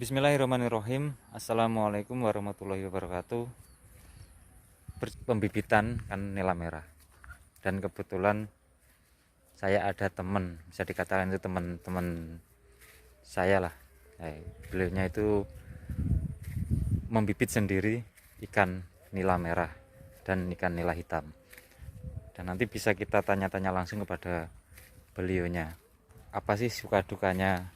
Bismillahirrahmanirrahim. Assalamualaikum warahmatullahi wabarakatuh. Pembibitan kan nila merah. Dan kebetulan saya ada teman, bisa dikatakan itu teman-teman saya lah. Beliaunya itu membibit sendiri ikan nila merah dan ikan nila hitam. Dan nanti bisa kita tanya-tanya langsung kepada beliaunya. Apa sih suka dukanya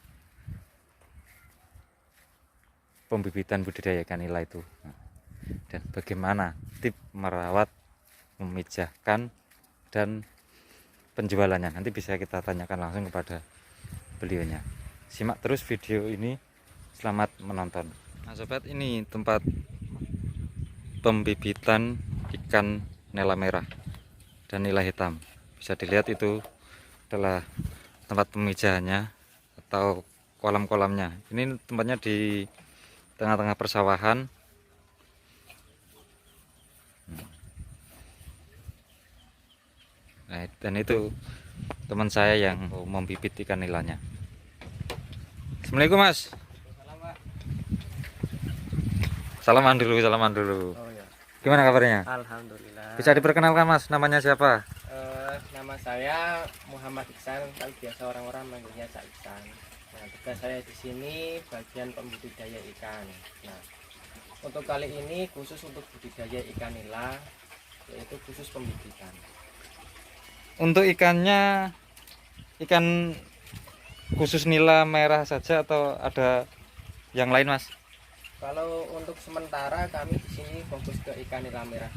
pembibitan budidaya ikan nila itu, dan bagaimana tip merawat, memijahkan, dan penjualannya. Nanti bisa kita tanyakan langsung kepada beliaunya. Simak terus video ini, selamat menonton. Nah sobat, ini tempat pembibitan ikan nila merah dan nila hitam. Bisa dilihat itu adalah tempat pemijahannya atau kolam-kolamnya. Ini tempatnya di tengah-tengah persawahan. Nah, dan itu teman saya yang membibit ikan nilanya. Assalamualaikum Mas. Salaman dulu. Oh ya. Gimana kabarnya? Alhamdulillah. Bisa diperkenalkan Mas, namanya siapa? Nama saya Muhammad Iksan, kalau biasa orang-orang manggilnya Cak Iksan. Nah, tugas saya di sini bagian pembudidaya ikan. Nah, untuk kali ini khusus untuk budidaya ikan nila, yaitu khusus pembibitan. Untuk ikannya, ikan khusus nila merah saja atau ada yang lain Mas? Kalau untuk sementara kami di sini fokus ke ikan nila merah.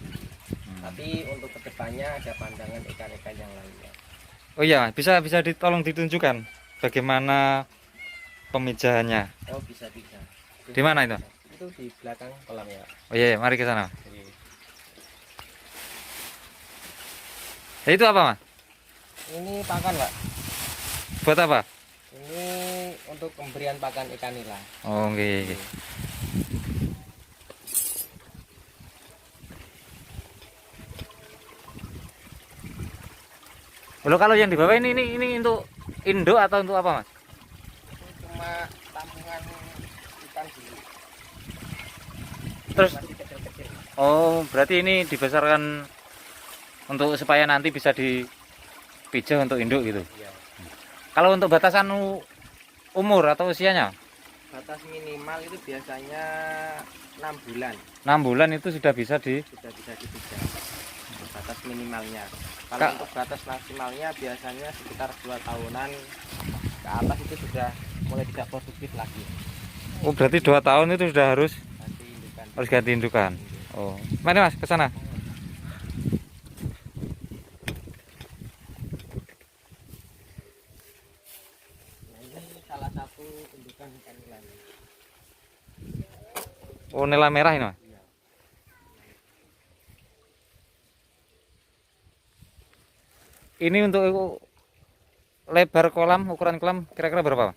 Tapi untuk kedepannya ada pandangan ikan-ikan yang lainnya. Oh iya, bisa ditolong ditunjukkan bagaimana pemijahannya. Oh bisa. Di mana itu? Itu di belakang kolam ya. Oh iya, mari ke sana. Ya, itu apa Mas? Ini pakan Pak. Buat apa? Ini untuk pemberian pakan ikan nila. Oh okay. Lalu kalau yang di bawah ini untuk induk atau untuk apa Mas? Itu cuma tampungan ikan dulu. Terus Masih kecil-kecil. oh berarti ini dibesarkan untuk supaya nanti bisa dipijah untuk induk gitu. Iya. Kalau untuk batasan umur atau usianya? Batas minimal itu biasanya 6 bulan 6 bulan itu sudah bisa sudah bisa dipijak. Batas minimalnya. Kalau untuk batas maksimalnya biasanya sekitar 2 tahunan ke atas itu sudah mulai tidak produktif lagi. Oh berarti 2 tahun itu sudah harus Ganti indukan. ganti indukan. Oh mari Mas ke sana. Nah, ini salah satu indukan ikan nila. Oh nila merah ini Mas. Iya. Ini untuk lebar kolam, ukuran kolam kira-kira berapa?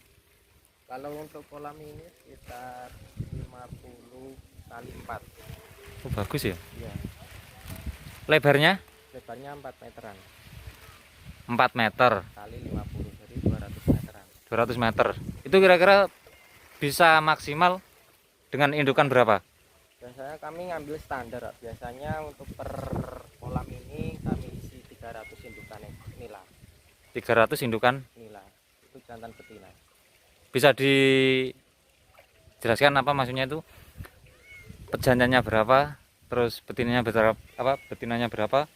Kalau untuk kolam ini sekitar 50 kali 4. Oh, bagus ya. Iya. Lebarnya Lebarnya 4 meteran 4 meter, kali 50, jadi 200 meteran. 200 meter. Itu kira-kira bisa maksimal dengan indukan berapa? Biasanya kami ngambil standar. Biasanya untuk per kolam ini kami isi 300 indukan nila. 300 indukan. Nila itu jantan betina. Bisa dijelaskan apa maksudnya itu? Perjanjiannya berapa? Terus betinanya berapa? Betinanya berapa?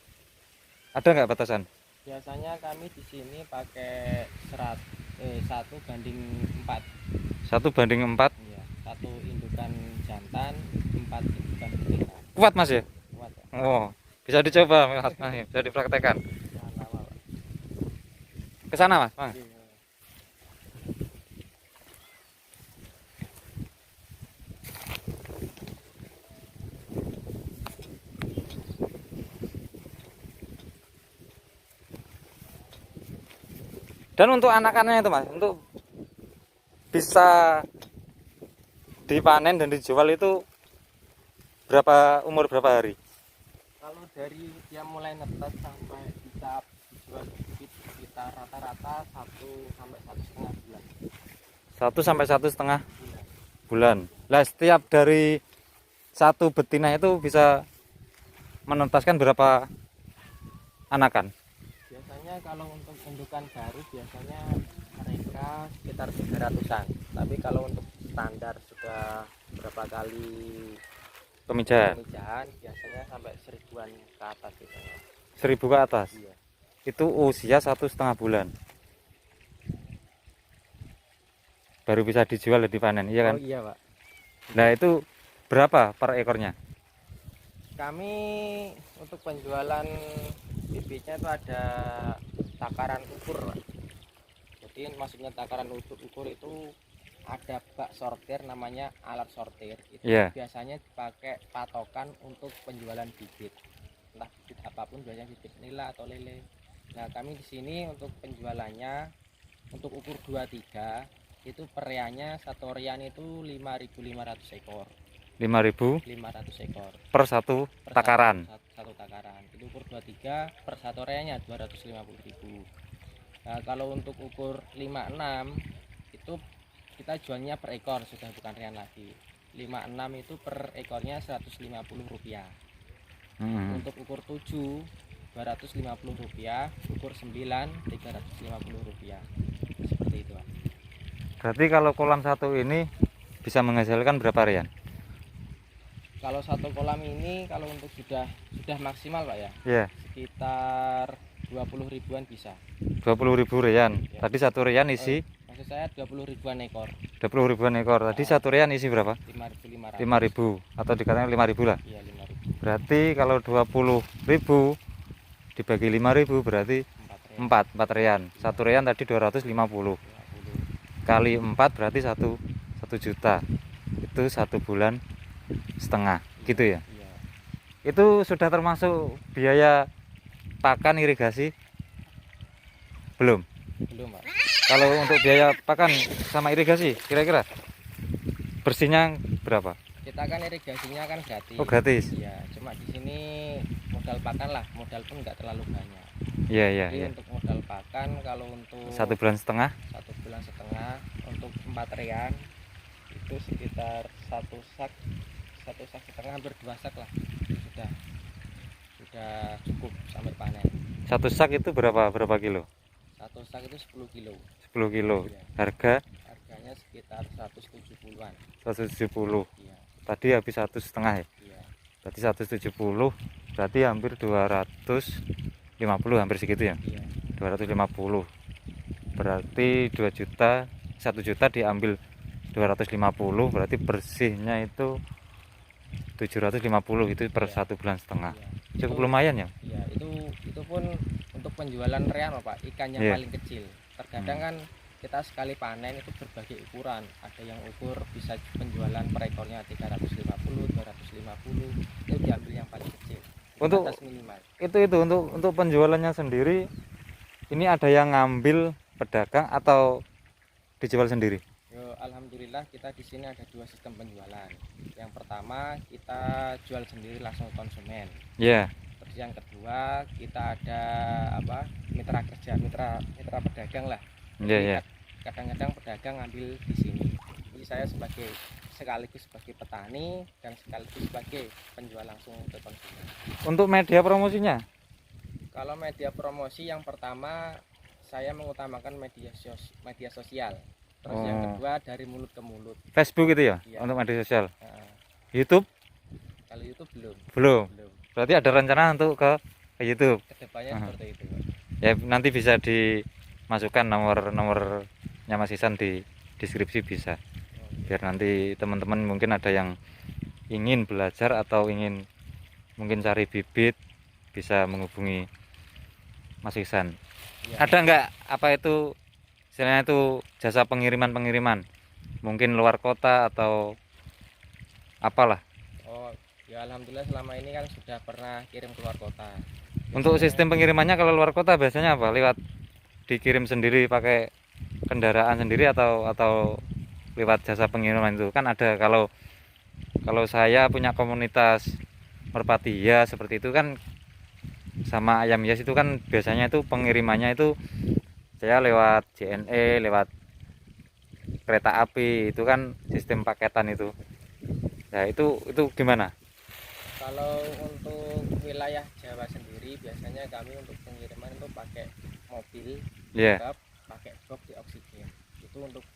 Ada nggak batasan? Biasanya kami di sini pakai 1:4. 1:4. Iya, 1 indukan jantan, 4 indukan betina. Kuat Mas ya? Kuat ya. Oh, bisa dicoba Mas, bisa dipraktekkan. Mantap, Pak. Ke sana Mas. Mas. Iya. Dan untuk anakannya itu Mas, untuk bisa dipanen dan dijual itu umur berapa hari? Kalau dari dia mulai netes sampai bisa dijual bibit sekitar rata-rata 1 sampai 1,5 bulan. 1 sampai 1,5 Iya. bulan. Lah setiap dari satu betina itu bisa menetaskan berapa anakan? Biasanya kalau untuk indukan baru biasanya mereka sekitar 300-an. Tapi kalau untuk standar sudah berapa kali Pemijahan pemijahan biasanya sampai 1000-an ke atas gitu. 1000 ke atas. Iya. Itu usia 1,5 bulan. Baru bisa dijual dan dipanen, iya kan? Oh iya, Pak. Nah, itu berapa per ekornya? Kami untuk penjualan bibitnya itu ada takaran ukur, Pak. Jadi maksudnya takaran ukur itu ada bak sortir, namanya alat sortir. Itu Iya. biasanya dipakai patokan untuk penjualan bibit. Entah bibit apapun, biasanya bibit nila atau lele. Nah, kami di sini untuk penjualannya untuk ukur 23 itu periannya satu rian itu 5.500 ekor. 5.500 ekor per satu per takaran. satu takaran. Itu ukur 23 per satu riannya 250.000. Nah, kalau untuk ukur 56 itu kita jualnya per ekor, sudah bukan rian lagi. 56 itu per ekornya Rp150. Untuk ukur 7 Rp250, ukur 9 Rp350. Seperti itu, Pak. Berarti kalau kolam satu ini bisa menghasilkan berapa rian? Kalau satu kolam ini kalau untuk sudah maksimal, Pak ya, Iya. sekitar 20 ribuan bisa. 20.000 rian. Ya. Tadi satu rian isi Maksud saya 20 ribuan ekor. 20 ribuan ekor. Tadi satu rian isi berapa? 5.500. 5.000 atau dikatakan 5.000 lah. Iya, 5.000. Berarti kalau 20.000 dibagi 5.000 berarti 4 rian. Satu rian tadi 250. Kali 4 berarti 1 juta. Itu 1,5 bulan gitu ya. Iya. Itu sudah termasuk biaya pakan irigasi? Belum. Belum, Pak. Kalau untuk biaya pakan sama irigasi kira-kira bersihnya berapa? Kita kan irigasinya kan gratis. Oh, gratis. Iya, cuma di sini modal pakan lah, modal pun nggak terlalu banyak. Iya. Jadi untuk modal pakan kalau untuk 1,5 bulan, 1,5 bulan untuk 4 rian itu sekitar satu sak setengah, hampir 2 sak lah, sudah cukup sampai panen. satu sak itu berapa kilo? Satu sak itu 10 kilo. 10 kilo. Iya. Harganya sekitar 170-an. 170. Iya. Tadi habis 1,5 ya. Iya. Berarti 170 berarti hampir 250, hampir segitu ya. Iya. 250 berarti 2 juta, 1 juta diambil 250 berarti bersihnya itu 750 itu per Iya. 1,5 bulan. Iya. Cukup lumayan ya. Iya, itu pun untuk penjualan rian, Pak, ikan yang Iya. paling kecil. Terkadang kan kita sekali panen itu berbagai ukuran. Ada yang ukur bisa penjualan per ekornya 350, 250. Itu diambil yang paling kecil. Untuk batas minimal. Itu untuk penjualannya sendiri ini ada yang ngambil pedagang atau dijual sendiri? Yo, alhamdulillah kita di sini ada 2 sistem penjualan. Yang pertama kita jual sendiri langsung konsumen. Iya. Terus yang kedua kita ada mitra kerja, mitra pedagang lah. Iya. Kadang-kadang pedagang ngambil di sini. Jadi saya sekaligus sebagai petani dan sekaligus sebagai penjual langsung ke konsumen. Untuk media promosinya? Kalau media promosi yang pertama saya mengutamakan media sosial. Terus yang kedua dari mulut ke mulut. Facebook itu ya? Iya. Untuk media sosial. Nah, YouTube? kalau YouTube Belum. belum. Berarti ada rencana untuk ke YouTube. Kedepannya seperti itu, Pak. Ya nanti bisa dimasukkan nomornya Mas Ihsan di deskripsi bisa. Biar nanti teman-teman mungkin ada yang ingin belajar atau ingin mungkin cari bibit bisa menghubungi Mas Ihsan. Ya. Ada nggak apa itu istilahnya itu jasa pengiriman mungkin luar kota atau apalah? Oh, ya alhamdulillah selama ini kan sudah pernah kirim keluar kota. Untuk sistem pengirimannya kalau luar kota biasanya apa? Lewat dikirim sendiri pakai kendaraan sendiri atau lewat jasa pengiriman itu? Kan ada kalau saya punya komunitas merpati ya seperti itu kan, sama ayam hias itu kan biasanya itu pengirimannya itu saya lewat JNE, lewat kereta api itu kan sistem paketan itu. Nah, itu gimana? Kalau untuk wilayah Jawa sendiri biasanya kami untuk pengiriman itu pakai mobil Iya. pickup, pakai box di oksigen. Itu untuk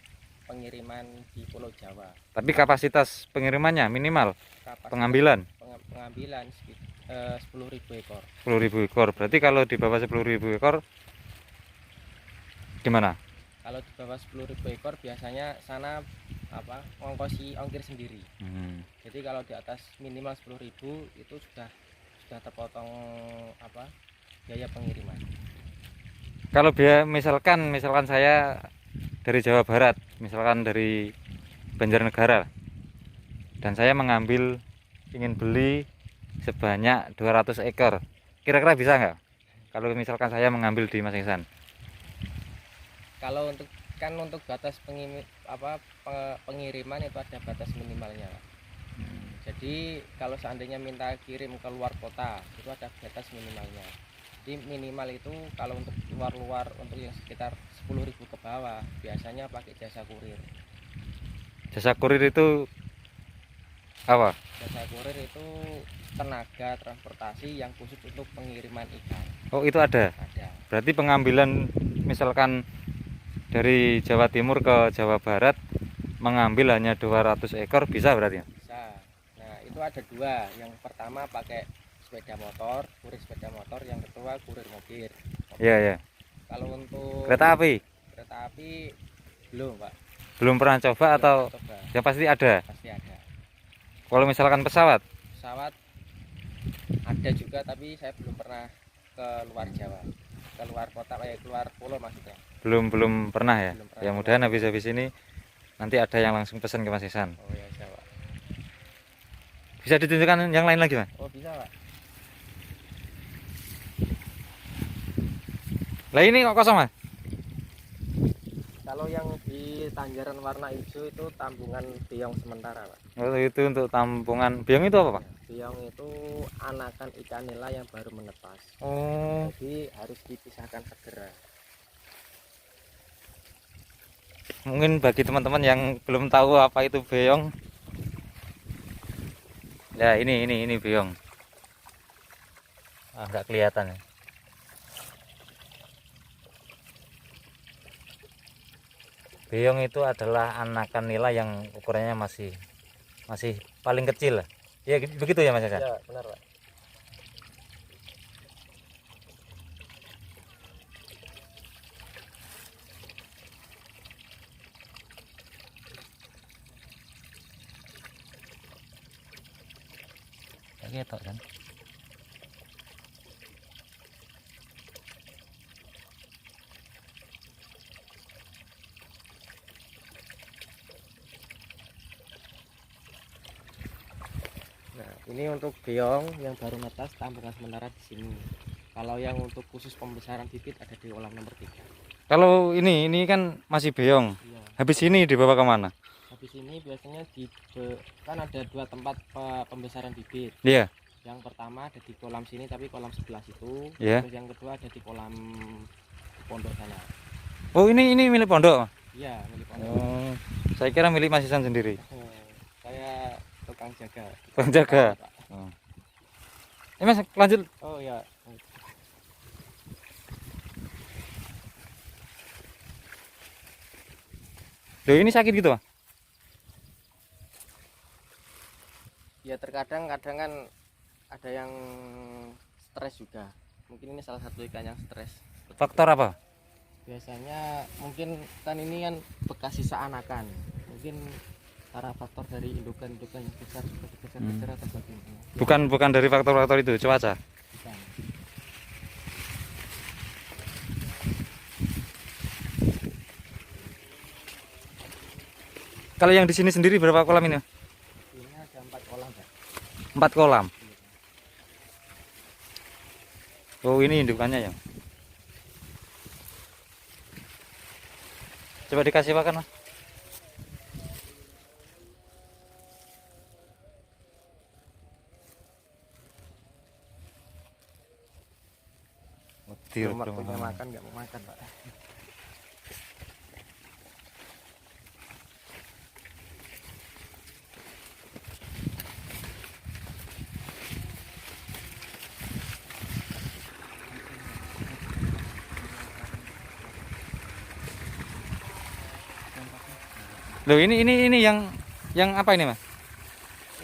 pengiriman di Pulau Jawa. Tapi kapasitas pengirimannya minimal Kapasitas pengambilan pengambilan 10.000 ekor. 10.000 ekor. Berarti kalau di bawah 10.000 ekor gimana? Kalau di bawah 10.000 ekor biasanya sana ngongkosi ongkir sendiri. Jadi kalau di atas minimal 10.000 itu sudah terpotong biaya pengiriman. Kalau misalkan saya dari Jawa Barat, misalkan dari Banjarnegara, dan saya ingin beli sebanyak 200 ekor, kira-kira bisa nggak? Kalau misalkan saya mengambil di Mas Ihsan. Kalau untuk batas pengiriman itu ada batas minimalnya, Pak. Jadi kalau seandainya minta kirim ke luar kota itu ada batas minimalnya. Jadi minimal itu kalau untuk luar untuk yang sekitar 10.000 ke bawah biasanya pakai jasa kurir. Jasa kurir itu apa? Jasa kurir itu tenaga transportasi yang khusus untuk pengiriman ikan. Oh, itu ada. Ada. Berarti pengambilan misalkan dari Jawa Timur ke Jawa Barat mengambil hanya 200 ekor bisa berarti? Bisa. Nah, itu ada dua. Yang pertama pakai sepeda motor, kurir sepeda motor, yang kedua kurir mobil. Iya, iya. Kalau untuk Kereta api belum, Pak. belum pernah coba Belum atau pernah coba. ya pasti ada. Pasti ada. Kalau misalkan pesawat Pesawat ada juga tapi saya belum pernah ke luar Jawa. Ke luar kota keluar pulau maksudnya. belum pernah ya. Belum pernah. Ya mudahan habis ini nanti ada yang langsung pesan ke Mas Ihsan. Oh ya, Jawa. Bisa ditunjukkan yang lain lagi, Mas? Oh, bisa, Pak. Lah ini kok kosong, Mas? Kalau yang di Tanjaran warna hijau itu tambungan biong sementara, Pak. Oh, itu untuk tampungan. Biong itu apa, Pak? Biong itu anakan ikan nila yang baru menetas. Oh, Jadi harus dipisahkan segera. mungkin bagi teman-teman yang belum tahu apa itu beong. Ya, ini beong. Ah, nggak kelihatan ya. Beong itu adalah anakan nila yang ukurannya masih paling kecil lah. Ya begitu ya Mas Ihsan? Ya, benar, Pak. Kayak gitu kan. Nah, ini untuk beong yang baru netas tambungan sementara di sini. Kalau yang untuk khusus pembesaran bibit ada di kolam nomor 3. Kalau ini kan masih beong. Iya. Habis ini dibawa kemana? Habis ini biasanya kan ada dua tempat pembesaran bibit. Iya. Yang pertama ada di kolam sini tapi kolam sebelah situ. Iya. Terus yang kedua ada di kolam pondok sana. Oh, ini milik pondok. Iya, milik pondok. Oh, saya kira milik Mas Ihsan sendiri. Saya tukang jaga. Tukang jaga. Oh. Mas lanjut. Oh ya. Loh, ini sakit gitu, Pak? Ya terkadang kan ada yang stres juga. Mungkin ini salah satu ikan yang stres. Faktor apa? Biasanya mungkin kan ini kan bekas sisa anakan. Mungkin karena faktor dari indukan yang besar atau bagaimana. Bukan dari faktor-faktor itu, cuaca. Bukan. Kalau yang di sini sendiri berapa kolam ini? Ini ada 4 kolam, Pak. 4 kolam. Oh, ini indukannya ya. Coba dikasih makan, Mas. Belum waktunya makan, nggak mau makan, Pak. Loh, ini yang apa ini, Mas?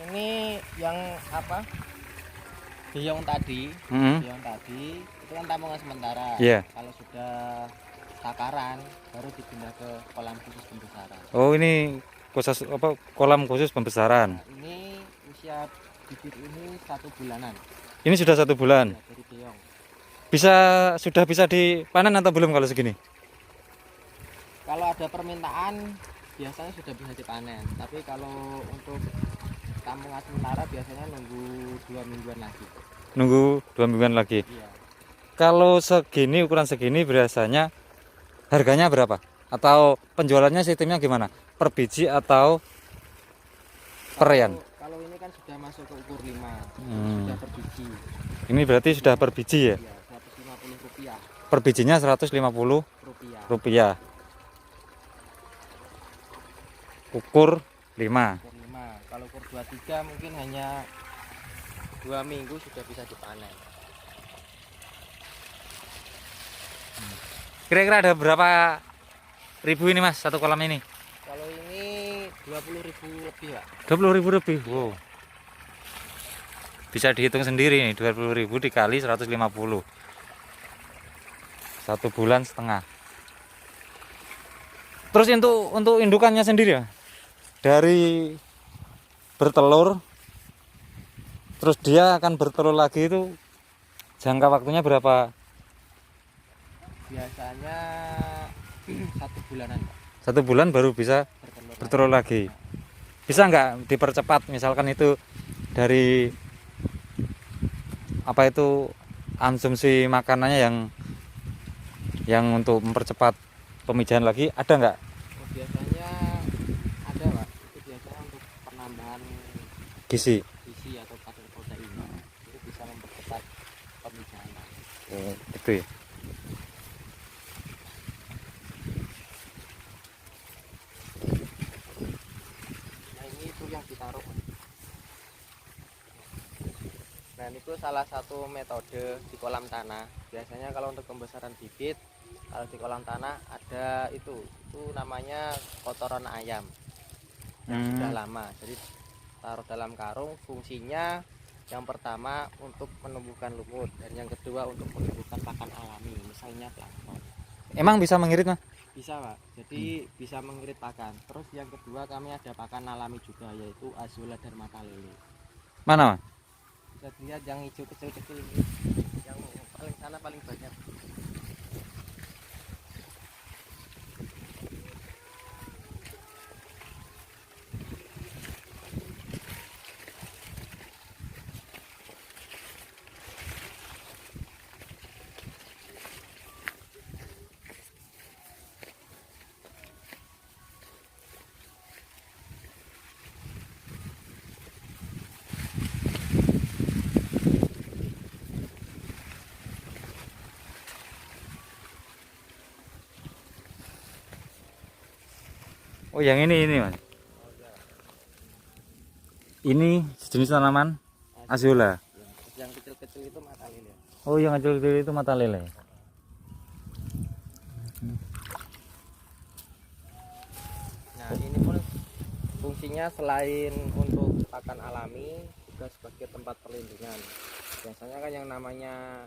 Ini yang apa? Biong tadi, Mm-hmm. biong tadi itu kan tampungan sementara. Iya. Kalau sudah takaran baru dipindah ke kolam khusus pembesaran. Oh, ini khusus apa, kolam khusus pembesaran. Nah, ini usia bibit ini 1 bulanan. Ini sudah 1 bulan. Ya, dari biong. Sudah bisa dipanen atau belum kalau segini? Kalau ada permintaan biasanya sudah bisa dipanen. Tapi kalau untuk tampungan sementara biasanya nunggu 2 mingguan lagi. Nunggu 2 mingguan lagi. Iya. Kalau segini, ukuran segini biasanya harganya berapa? Atau penjualannya sistemnya gimana? Per biji atau perian? Kalau ini kan sudah masuk ke ukur 5, Hmm. sudah per biji. Ini berarti sudah per biji ya? Iya, Rp150. Per bijinya Rp150. Rupiah. Ukur 5. Ukur 5. Kalau ukur 23 mungkin hanya 2 minggu sudah bisa dipanen. Kira-kira ada berapa ribu ini, Mas, satu kolam ini? Kalau ini 20.000 lebih, Pak. 20.000 lebih. Wow. Bisa dihitung sendiri nih, 20.000 dikali 150. 1,5 bulan. Terus untuk indukannya sendiri ya? Dari bertelur terus dia akan bertelur lagi, itu jangka waktunya berapa? Biasanya 1 bulanan, Pak. 1 bulan baru bisa bertelur lagi. Bisa nggak dipercepat, misalkan itu dari apa itu, konsumsi makanannya yang untuk mempercepat pemijahan lagi, ada nggak? Biasanya ada, Pak. Itu biasanya untuk penambahan Gizi. gizi atau kadar protein. Itu bisa mempercepat pemijahan. Oh, gitu ya. Nah, ini itu yang ditaruh. Nah, itu salah satu metode di kolam tanah. Biasanya kalau untuk pembesaran bibit, kalau di kolam tanah ada itu namanya kotoran ayam yang sudah lama. Jadi taruh dalam karung, fungsinya yang pertama untuk menumbuhkan lumut dan yang kedua untuk menumbuhkan pakan alami, misalnya plankton. Emang bisa mengirit, Mas? Bisa, Pak. Jadi bisa mengirit pakan. Terus yang kedua kami ada pakan alami juga, yaitu Azula dermata lele. Mana, Mas? Bisa dilihat yang hijau kecil-kecil ini, yang paling sana paling banyak. Oh, yang ini, Mas. Ini sejenis tanaman Azula. Yang kecil-kecil itu mata lele. Oh, yang kecil-kecil itu mata lele. Nah, ini pun fungsinya selain untuk pakan alami juga sebagai tempat perlindungan. Biasanya kan yang namanya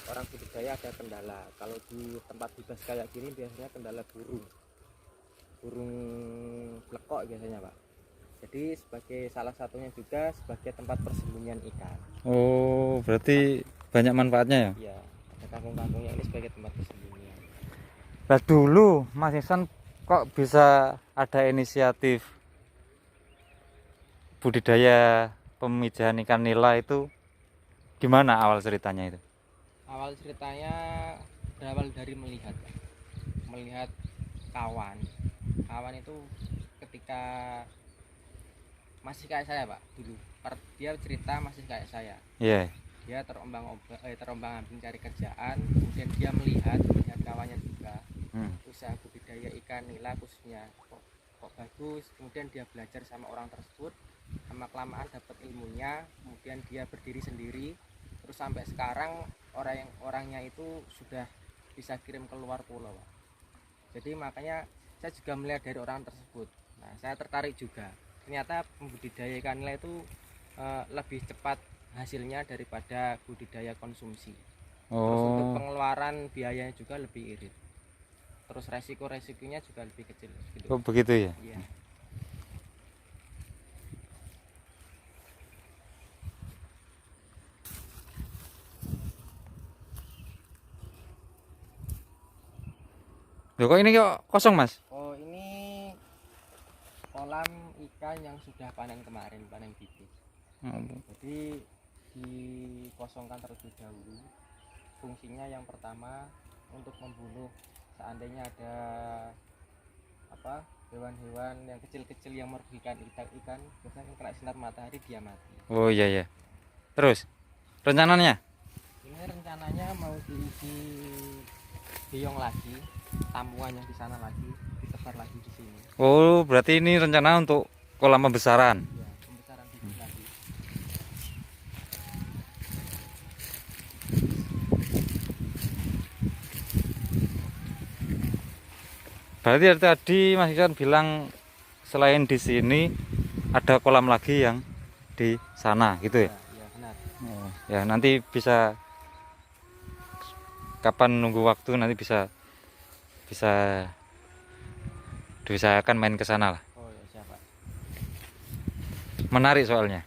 orang budidaya ada kendala. Kalau di tempat bebas kayak gini biasanya kendala burung blekok biasanya, Pak. Jadi sebagai salah satunya juga sebagai tempat persembunyian ikan. Oh, berarti banyak manfaatnya ya? Iya, ada kampung-kampungnya ini sebagai tempat persembunyian. Nah, dulu Mas Ihsan kok bisa ada inisiatif budidaya pemijahan ikan nila itu, gimana awal ceritanya itu? Awal ceritanya berawal dari melihat kawan itu ketika masih kayak saya, Pak, dulu dia cerita masih kayak saya. Iya. Dia terombang-ambing cari kerjaan, kemudian dia melihat kawannya juga usaha budidaya ikan nila khususnya kok bagus. Kemudian dia belajar sama orang tersebut, sama kelamaan dapat ilmunya, kemudian dia berdiri sendiri, terus sampai sekarang orangnya itu sudah bisa kirim keluar pulau, Pak. Jadi makanya saya juga melihat dari orang tersebut Nah, saya tertarik juga. Ternyata pembudidaya ikan nila itu lebih cepat hasilnya daripada budidaya konsumsi. Terus untuk Oh, pengeluaran biayanya juga lebih irit. Terus resikonya juga lebih kecil gitu. oh begitu ya. Iya. Loh, kok ini kok kosong mas? Oh, ini kolam ikan yang sudah panen kemarin, panen bibit. Oh, Jadi dikosongkan terlebih dahulu. Fungsinya yang pertama untuk membunuh seandainya ada hewan-hewan yang kecil-kecil yang merugikan ikan, biasanya kena sinar matahari dia mati. oh iya ya. Terus rencananya? Ini rencananya mau diisi biong lagi, tampungan yang di sana lagi, ditebar lagi di sini. Oh, berarti ini rencana untuk kolam pembesaran. Ya, pembesaran bibit lagi. Berarti dari tadi Mas Iksan bilang selain di sini ada kolam lagi yang di sana gitu ya? Ya, ya benar. Oh, ya nanti bisa kapan nunggu waktu nanti bisa bisa diusahakan main ke sana lah. Oh ya siapa? Menarik soalnya.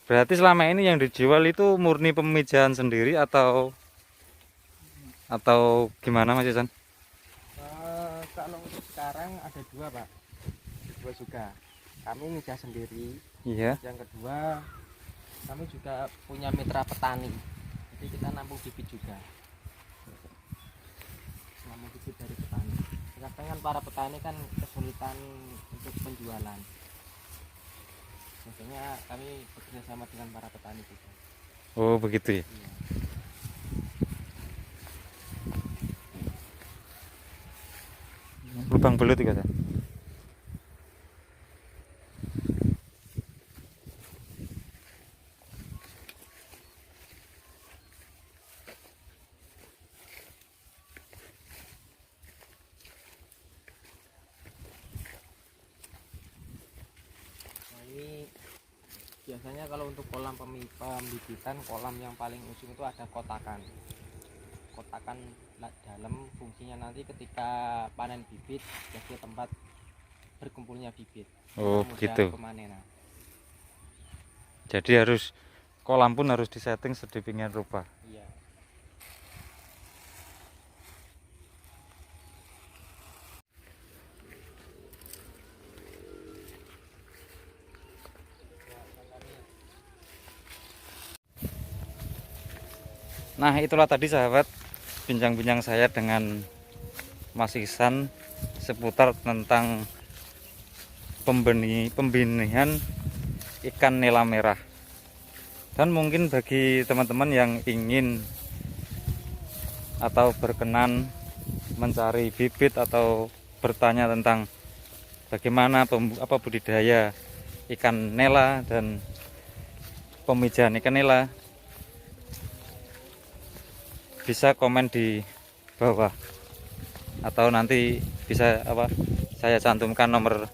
Berarti selama ini yang dijual itu murni pemijahan sendiri atau gimana Mas Iksan? Kalau untuk sekarang ada dua pak, dua juga. Kami mijah sendiri. Iya. Yang kedua, kami juga punya mitra petani. Jadi kita nampung bibit juga. Nampung bibit dari petani. Kadang kan para petani kan kesulitan untuk penjualan. Biasanya kami bekerja sama dengan para petani juga. Oh begitu ya. Iya. Lubang belut juga kan? Nah, ini biasanya kalau untuk kolam pembibitan, kolam yang paling ujung itu ada kotakan. Kotakan dalam fungsinya nanti ketika panen bibit jadi tempat berkumpulnya bibit. Oh Mudah begitu. pemanenan. Jadi kolam pun harus disetting sedemikian rupa. Iya. Nah itulah tadi sahabat bincang-bincang saya dengan Mas Iksan seputar tentang pembenihan ikan nila merah. Dan mungkin bagi teman-teman yang ingin atau berkenan mencari bibit atau bertanya tentang bagaimana budidaya ikan nela dan pemijahan ikan nela, bisa komen di bawah atau nanti bisa saya cantumkan nomor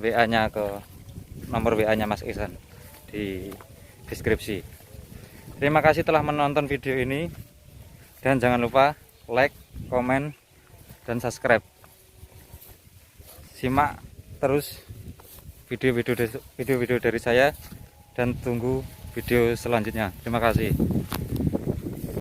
WA-nya Mas Iksan di deskripsi. Terima kasih telah menonton video ini dan jangan lupa like, komen, dan subscribe. Simak terus video-video dari saya dan tunggu video selanjutnya. Terima kasih.